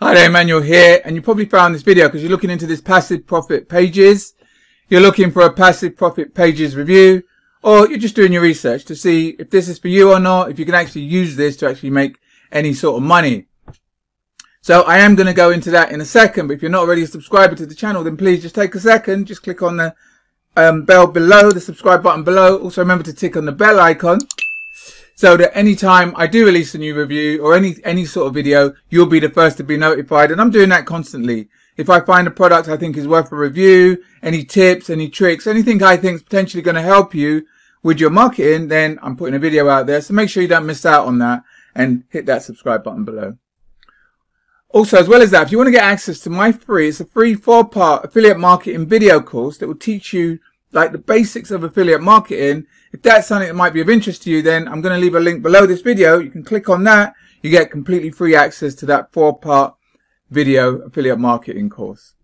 Hi there, Emmanuel here, and you probably found this video because you're looking into this passive profit pages. You're looking for a passive profit pages review, or you're just doing your research to see if this is for you or not, if you can actually use this to actually make any sort of money. So I am going to go into that in a second, but if you're not already a subscriber to the channel, then please just take a second, just click on the bell below, the subscribe button below. Also remember to tick on the bell icon, so that anytime I do release a new review or any sort of video, you'll be the first to be notified. And I'm doing that constantly. If I find a product I think is worth a review, any tips, any tricks, anything I think is potentially going to help you with your marketing, then I'm putting a video out there. So make sure you don't miss out on that and hit that subscribe button below. Also, as well as that, if you want to get access to my it's a free 4-part affiliate marketing video course that will teach you like the basics of affiliate marketing. If that's something that might be of interest to you, then I'm going to leave a link below this video. You can click on that. You get completely free access to that 4-part video affiliate marketing course.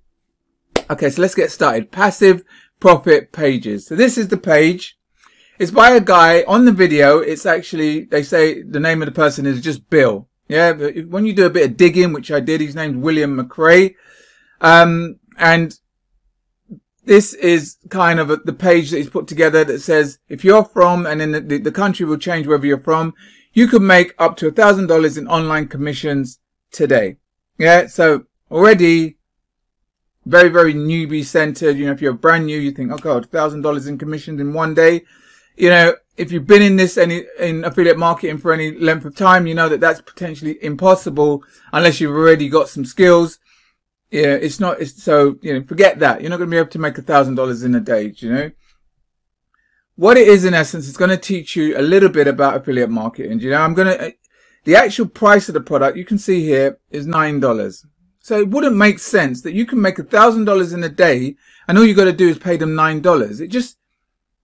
Okay, so let's get started. Passive profit pages. So this is the page. It's by a guy. On the video, it's actually, they say the name of the person is just Bill. Yeah, but when you do a bit of digging, which I did, his name's William McRae. And this is kind of the page that he's put together that says, if you're from, and then the country will change wherever you're from, you could make up to $1,000 in online commissions today. Yeah, so already very, very newbie centered. You know, if you're brand new, you think, oh God, $1,000 in commissions in one day. You know, if you've been in this in affiliate marketing for any length of time, you know that that's potentially impossible unless you've already got some skills. Yeah, so, you know, forget that. You're not going to be able to make $1,000 in a day, you know. What it is, in essence, it's going to teach you a little bit about affiliate marketing. You know, the actual price of the product, you can see here, is $9. So it wouldn't make sense that you can make $1,000 in a day and all you got to do is pay them $9. It just,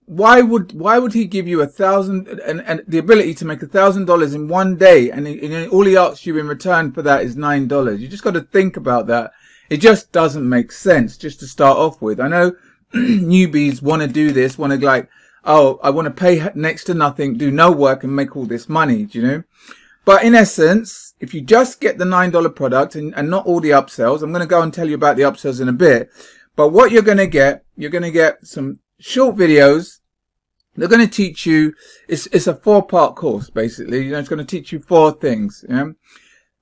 why would he give you $1,000 and the ability to make $1,000 in one day, and all he asks you in return for that is $9? You just got to think about that. It just doesn't make sense, just to start off with. I know newbies want to do this, want to like, oh, I want to pay next to nothing, do no work and make all this money, do you know? But in essence, if you just get the $9 product and not all the upsells, I'm going to go and tell you about the upsells in a bit. But what you're going to get some short videos. They're going to teach you, it's a 4-part course, basically. You know, it's going to teach you 4 things. Yeah?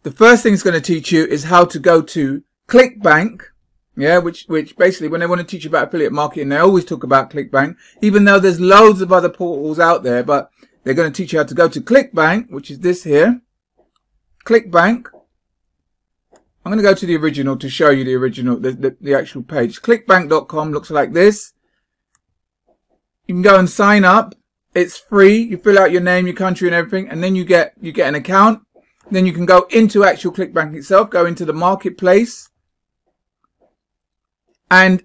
The first thing it's going to teach you is how to go to ClickBank, yeah, which basically when they want to teach you about affiliate marketing, they always talk about ClickBank, even though there's loads of other portals out there, but they're going to teach you how to go to ClickBank, which is this here. ClickBank. I'm going to go to the original to show you the original, the actual page. Clickbank.com looks like this. You can go and sign up. It's free. You fill out your name, your country and everything, and then you get an account. Then you can go into actual ClickBank itself, go into the marketplace. And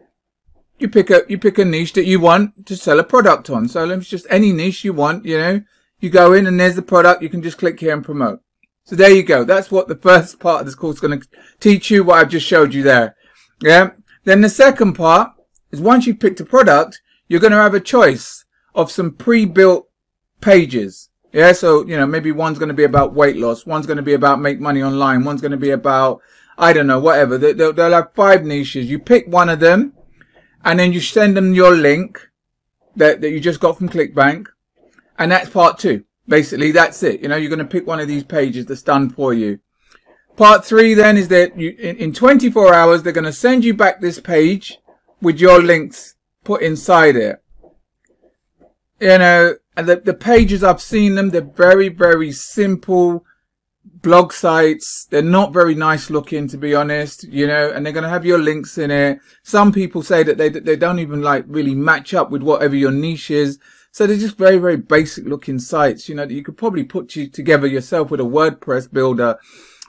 you pick a niche that you want to sell a product on. So it's just any niche you want, you know. You go in and there's the product. You can just click here and promote. So there you go. That's what the first part of this course is going to teach you, what I've just showed you there. Yeah. Then the second part is once you've picked a product, you're going to have a choice of some pre-built pages. Yeah. So, you know, maybe one's going to be about weight loss. One's going to be about make money online. One's going to be about, I don't know, whatever. They'll have 5 niches. You pick one of them and then you send them your link that you just got from ClickBank. And that's part 2. Basically, that's it. You know, you're going to pick one of these pages that's done for you. Part 3 then is that in 24 hours, they're going to send you back this page with your links put inside it. You know, and the pages, I've seen them. They're very, very simple blog sites. They're not very nice looking, to be honest, you know, and they're going to have your links in it. Some people say that they don't even like really match up with whatever your niche is. So they're just very, very basic looking sites, you know, that you could probably put together yourself with a WordPress builder.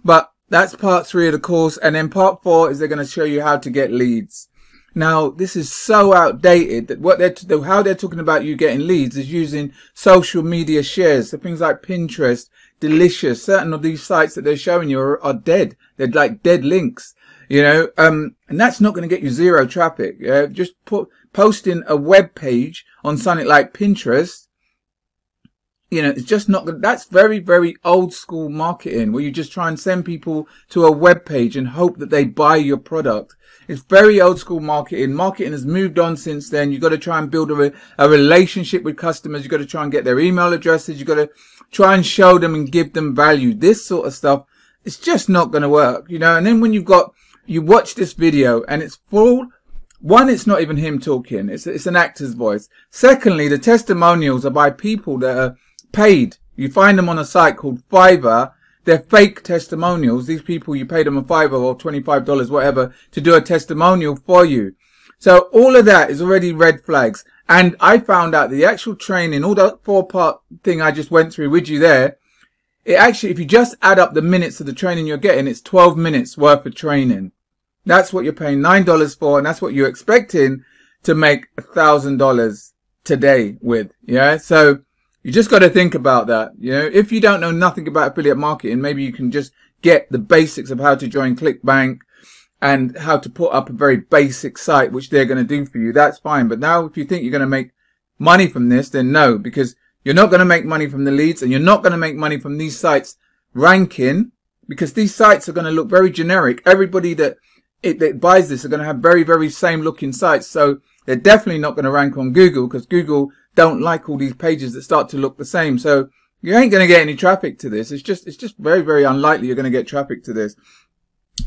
But that's part 3 of the course. And then part 4 is they're going to show you how to get leads. Now, this is so outdated that how they're talking about you getting leads is using social media shares. So things like Pinterest, Delicious, certain of these sites that they're showing you are dead. They're like dead links, you know, and that's not going to get you 0 traffic. Just posting a web page on something like Pinterest you know, it's just not good. That's very, very old school marketing where you just try and send people to a web page and hope that they buy your product. It's very old school marketing. Marketing has moved on since then. You've got to try and build a relationship with customers. You've got to try and get their email addresses. You've got to try and show them and give them value. This sort of stuff, it's just not going to work, you know. And then when you watch this video and it's full, one, it's not even him talking. It's an actor's voice. Secondly, the testimonials are by people that are paid. You find them on a site called Fiverr. They're fake testimonials. These people, you pay them a $5 or $25, whatever, to do a testimonial for you. So all of that is already red flags. And I found out the actual training, all that 4-part thing I just went through with you there, it actually, if you just add up the minutes of the training you're getting, it's 12 minutes worth of training. That's what you're paying $9 for, and that's what you're expecting to make $1,000 today with. Yeah. So you just got to think about that. You know, if you don't know nothing about affiliate marketing, maybe you can just get the basics of how to join ClickBank and how to put up a very basic site, which they're going to do for you. That's fine. But now if you think you're going to make money from this, then no, because you're not going to make money from the leads and you're not going to make money from these sites ranking, because these sites are going to look very generic. Everybody that buys this are going to have very, very same looking sites. So they're definitely not going to rank on Google because Google don't like all these pages that start to look the same. So you ain't going to get any traffic to this. It's just very, very unlikely you're going to get traffic to this.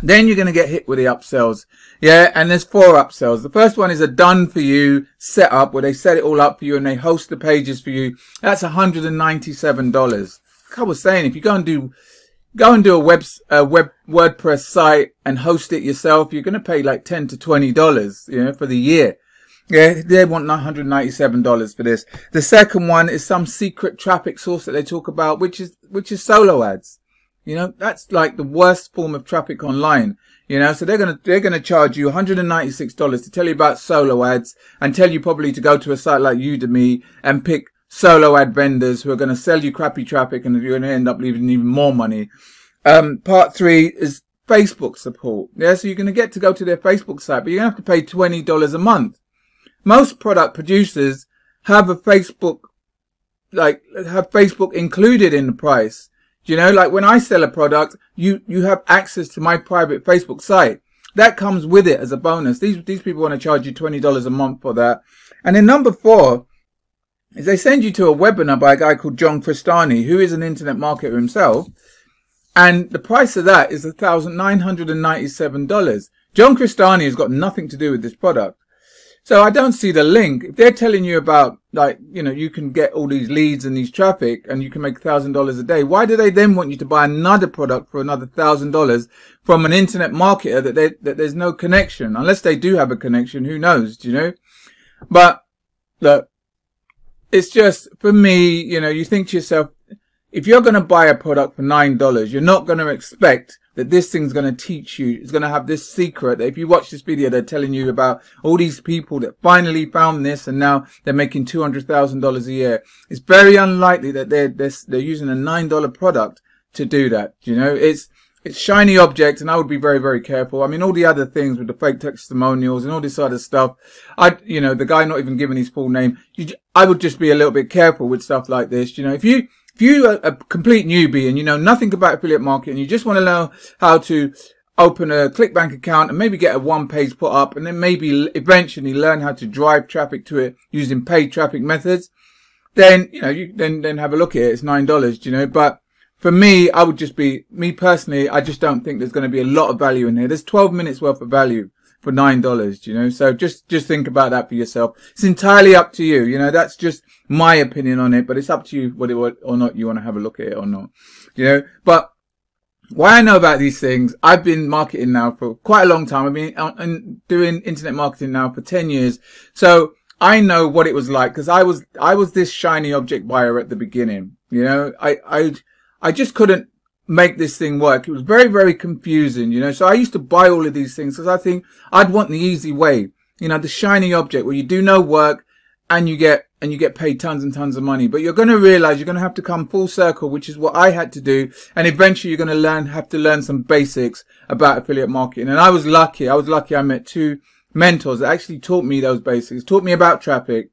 Then you're going to get hit with the upsells. Yeah. And there's 4 upsells. The first one is a done for you setup where they set it all up for you and they host the pages for you. That's $197. Like I was saying, if you go and do a web WordPress site and host it yourself, you're going to pay like $10 to $20, you know, for the year. Yeah, they want $197 for this. The second one is some secret traffic source that they talk about, which is solo ads. You know, that's like the worst form of traffic online. You know, so they're going to charge you $196 to tell you about solo ads and tell you probably to go to a site like Udemy and pick solo ad vendors who are going to sell you crappy traffic and you're going to end up leaving even more money. Part 3 is Facebook support. Yeah, so you're going to get to go to their Facebook site, but you're going to have to pay $20 a month. Most product producers have a Facebook included in the price. You know, like when I sell a product, you have access to my private Facebook site. That comes with it as a bonus. These people want to charge you $20 a month for that. And then number 4 is they send you to a webinar by a guy called John Crestani, who is an internet marketer himself. And the price of that is $1,997. John Crestani has got nothing to do with this product. So I don't see the link. If they're telling you about, like, you know, you can get all these leads and these traffic and you can make $1,000 a day, why do they then want you to buy another product for another $1,000 from an internet marketer that there's no connection? Unless they do have a connection, who knows, do you know? But look, it's just, for me, you know, you think to yourself, if you're going to buy a product for $9, you're not going to expect that this thing's going to teach you. It's going to have this secret that if you watch this video, they're telling you about all these people that finally found this and now they're making $200,000 a year. It's very unlikely that they're using a $9 product to do that. You know, it's shiny object, and I would be very, very careful. I mean, all the other things with the fake testimonials and all this other stuff, you know, the guy not even giving his full name, I would just be a little bit careful with stuff like this. You know, if you are a complete newbie and you know nothing about affiliate marketing, you just want to know how to open a ClickBank account and maybe get a 1-page put up and then maybe eventually learn how to drive traffic to it using paid traffic methods, then, you know, you then have a look at it. It's $9, you know, but for me, I would just be, me personally, I just don't think there's going to be a lot of value in here. There's 12 minutes worth of value for $9, you know, so just think about that for yourself. It's entirely up to you. You know, that's just my opinion on it, but it's up to you whether or not you want to have a look at it or not, you know. But why I know about these things, I've been marketing now for quite a long time. I've been doing internet marketing now for 10 years. So I know what it was like, because I was this shiny object buyer at the beginning. You know, I just couldn't make this thing work. It was very, very confusing, you know. So I used to buy all of these things because I think I'd want the easy way, you know, the shiny object where you do no work and you get paid tons and tons of money. But you're going to realize you're going to have to come full circle, which is what I had to do. And eventually you're going to have to learn some basics about affiliate marketing. And I was lucky. I met 2 mentors that actually taught me those basics, taught me about traffic,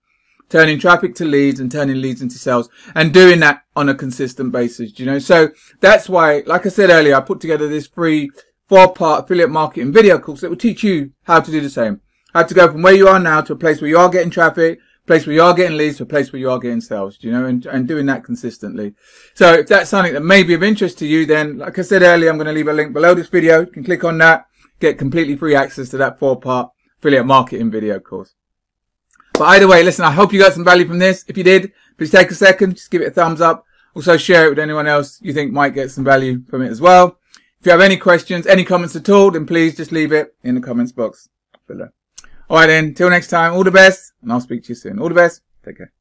turning traffic to leads and turning leads into sales, and doing that on a consistent basis, you know. So that's why, like I said earlier, I put together this free 4-part affiliate marketing video course that will teach you how to do the same. How to go from where you are now to a place where you are getting traffic, a place where you are getting leads, to a place where you are getting sales, you know, and doing that consistently. So if that's something that may be of interest to you, then like I said earlier, I'm going to leave a link below this video. You can click on that, get completely free access to that 4-part affiliate marketing video course. But either way, listen, I hope you got some value from this. If you did, please take a second, just give it a thumbs up. Also share it with anyone else you think might get some value from it as well. If you have any questions, any comments at all, then please just leave it in the comments box below. Alright then, till next time, all the best, and I'll speak to you soon. All the best, take care.